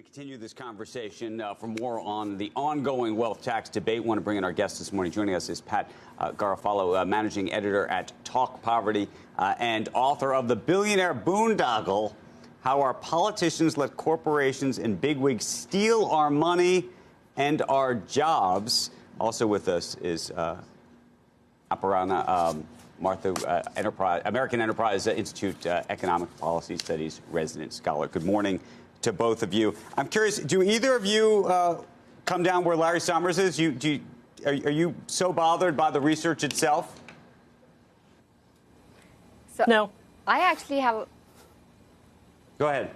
going to continue this conversation for more on the ongoing wealth tax debate. Want to bring in our guest this morning. Joining us is Pat Garofalo, managing editor at Talk Poverty and author of The Billionaire Boondoggle: How Our Politicians Let Corporations and Bigwigs Steal Our Money and Our Jobs. Also with us is Aparna Mathur, American Enterprise Institute Economic Policy Studies resident scholar. Good morning to both of you. I'm curious, do either of you come down where Larry Summers is? Are you so bothered by the research itself? So no. I actually have... Go ahead.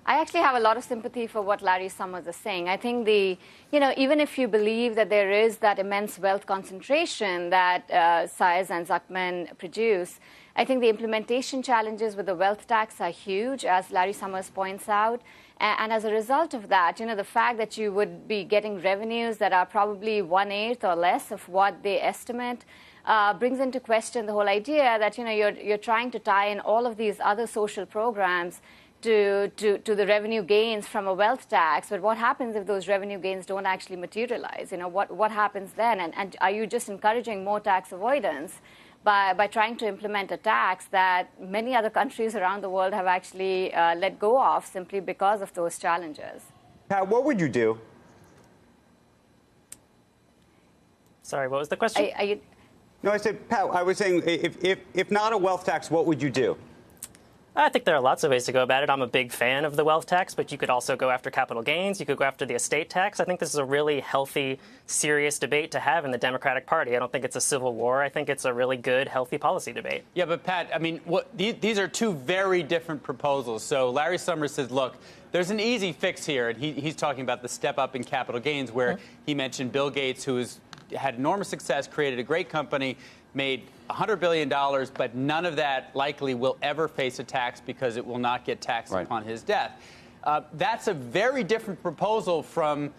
I actually have a lot of sympathy for what Larry Summers is saying. I think even if you believe that there is that immense wealth concentration that Saez and Zuckman produce, I think the implementation challenges with the wealth tax are huge, as Larry Summers points out. And as a result of that, the fact that you would be getting revenues that are probably 1/8 or less of what they estimate brings into question the whole idea that you're trying to tie in all of these other social programs to the revenue gains from a wealth tax. But what happens if those revenue gains don't actually materialize? What happens then? And are you just encouraging more tax avoidance by trying to implement a tax that many other countries around the world have actually let go of simply because of those challenges? Pat, what would you do? Sorry, what was the question? No, I said, Pat, I was saying, if not a wealth tax, what would you do? I think there are lots of ways to go about it. I'm a big fan of the wealth tax, but you could also go after capital gains. You could go after the estate tax. I think this is a really healthy, serious debate to have in the Democratic Party. I don't think it's a civil war. I think it's a really good, healthy policy debate. Yeah, but Pat, I mean, these are two very different proposals. So Larry Summers says, look, there's an easy fix here. And he's talking about the step up in capital gains, where he mentioned Bill Gates, who has had enormous success, created a great company, made $100 billion, but none of that likely will ever face a tax because it will not get taxed upon his death. That's a very different proposal from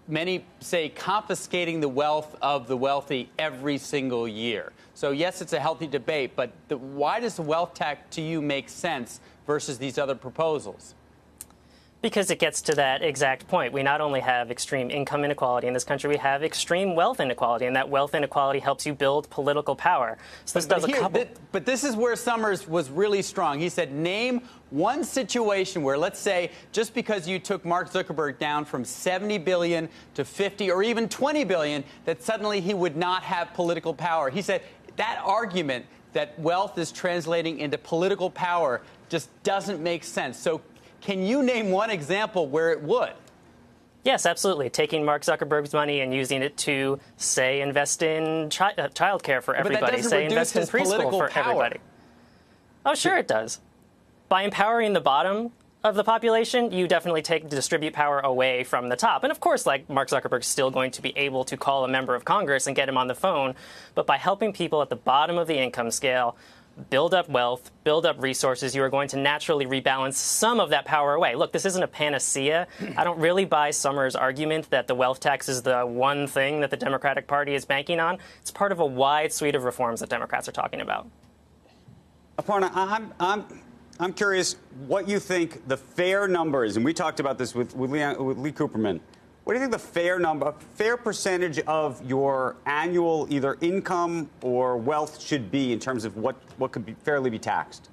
many say confiscating the wealth of the wealthy every single year. So, yes, it's a healthy debate, but why does the wealth tax to you make sense versus these other proposals? Because it gets to that exact point. We not only have extreme income inequality in this country, we have extreme wealth inequality, and that wealth inequality helps you build political power. So this does a couple. But this is where Summers was really strong. He said, name one situation where, let's say, just because you took Mark Zuckerberg down from 70 billion to 50 or even 20 billion, that suddenly he would not have political power. He said that argument that wealth is translating into political power just doesn't make sense. So can you name one example where it would? Yes, absolutely. Taking Mark Zuckerberg's money and using it to, say, invest in child care for everybody. Say, invest in preschool for everybody. Oh, sure it does. By empowering the bottom of the population, you definitely distribute power away from the top. And of course, like, Mark Zuckerberg's still going to be able to call a member of Congress and get him on the phone. But by helping people at the bottom of the income scale build up wealth, build up resources, you are going to naturally rebalance some of that power away. Look, this isn't a panacea. I don't really buy Summers' argument that the wealth tax is the one thing that the Democratic Party is banking on. It's part of a wide suite of reforms that Democrats are talking about. Aparna, I'm curious what you think the fair number is, and we talked about this with Lee Cooperman. What do you think the fair percentage of your annual either income or wealth should be in terms of what could fairly be taxed?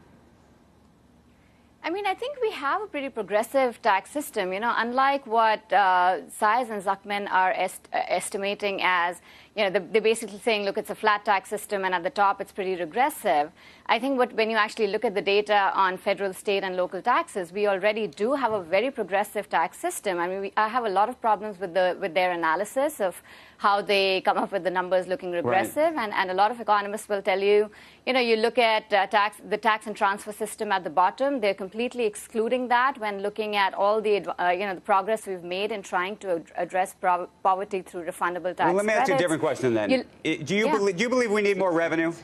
I mean, I think we have a pretty progressive tax system. Unlike what Saez and Zuckman are estimating as, they're basically saying, look, it's a flat tax system, and at the top it's pretty regressive. I think when you actually look at the data on federal, state, and local taxes, we already do have a very progressive tax system. I mean, I have a lot of problems with their analysis of how they come up with the numbers looking regressive, and a lot of economists will tell you, you look at the tax and transfer system at the bottom, they're completely excluding that when looking at all the the progress we've made in trying to address poverty through refundable tax. Well, let me ask you a different question then. Do you believe we need more revenue?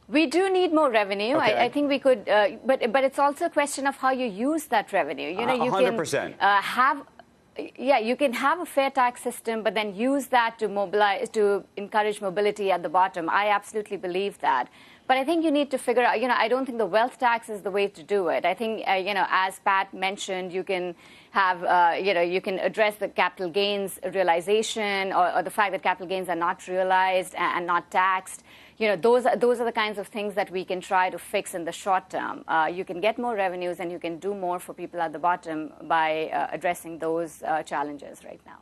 We do need more revenue. Okay. I think we could, but it's also a question of how you use that revenue. You 100%. You can have a fair tax system, but then use that to encourage mobility at the bottom. I absolutely believe that. But I think you need to figure out, I don't think the wealth tax is the way to do it. I think, as Pat mentioned, you can have, you can address the capital gains realization or the fact that capital gains are not realized and not taxed. Those are the kinds of things that we can try to fix in the short term. You can get more revenues and you can do more for people at the bottom by addressing those challenges right now.